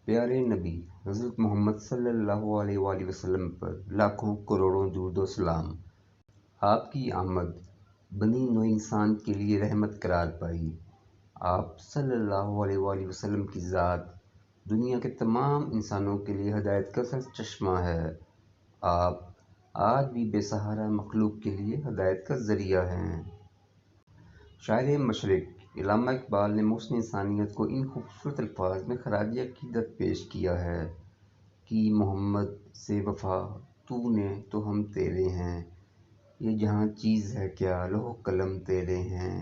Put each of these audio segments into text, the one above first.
پیارے نبی حضرت محمد صلی اللہ علیہ وآلہ وسلم پر لاکھوں کروڑوں درود و سلام۔ آپ کی آمد بنی نوع انسان کے لیے رحمت قرار پائی۔ آپ صلی اللہ علیہ وآلہ وسلم کی ذات دنیا کے تمام انسانوں کے لیے ہدایت کا سر چشمہ ہے۔ آپ آج بھی بے سہارا مخلوق کے لیے ہدایت کا ذریعہ ہیں۔ شاعر مشرق علامہ اقبال نے محسن انسانیت کو ان خوبصورت الفاظ میں خراج عقیدت پیش کیا ہے کہ محمد سے وفا تو نے تو ہم تیرے ہیں، یہ جہاں چیز ہے کیا لوح و قلم تیرے ہیں۔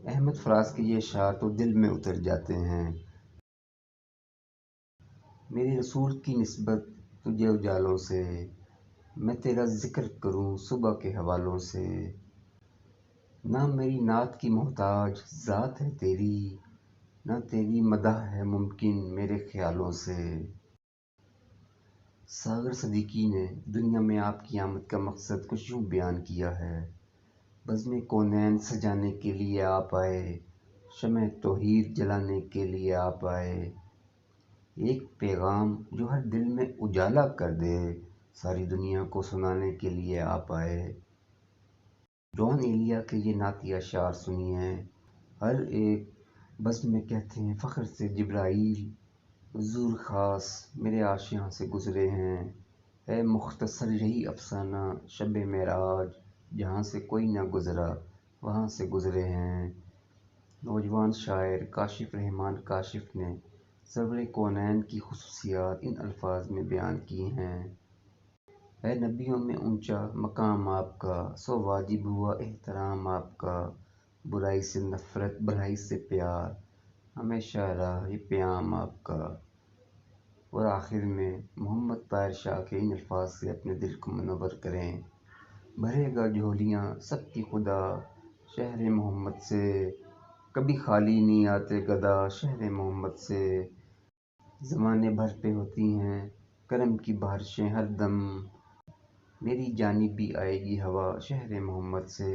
احمد فراز کے یہ اشعار تو دل میں اتر جاتے ہیں۔ میرے رسول کی نسبت تجھے اجالوں سے، میں تیرا ذکر کروں صبح کے حوالوں سے۔ نہ میری نعت کی محتاج ذات ہے تیری، نہ تیری مدح ہے ممکن میرے خیالوں سے۔ ساغر صدیقی نے دنیا میں آپ کی آمد کا مقصد کچھ یوں بیان کیا ہے: بزم کونین سجانے کے لیے آپ آئے، شمع توحید جلانے کے لیے آپ آئے۔ ایک پیغام جو ہر دل میں اجالا کر دے، ساری دنیا کو سنانے کے لیے آپ آئے۔ جون ایلیا کے یہ نعتیہ اشعار سنیے۔ ہر ایک بزم میں کہتے ہیں فخر سے جبرائیل، حضور خاص میرے عاشیاں سے گزرے ہیں۔ ہے مختصر یہی افسانہ شب معراج، جہاں سے کوئی نہ گزرا وہاں سے گزرے ہیں۔ نوجوان شاعر کاشف رحمان کاشف نے سرور کونین کی خصوصیات ان الفاظ میں بیان کی ہیں: ہے نبیوں میں اونچا مقام آپ کا، سو واجب ہوا احترام آپ کا۔ برائی سے نفرت بھلائی سے پیار، ہمیشہ رہا یہ پیام آپ کا۔ اور آخر میں محمد طاہر شاہ کے ان الفاظ سے اپنے دل کو منور کریں: بھرے گا جھولیاں سب کی خدا شہر محمد سے، کبھی خالی نہیں آتے گدا شہر محمد سے۔ زمانے بھر پہ ہوتی ہیں کرم کی بارشیں ہر دم، میری جانب بھی آئے گی ہوا شہر محمد سے۔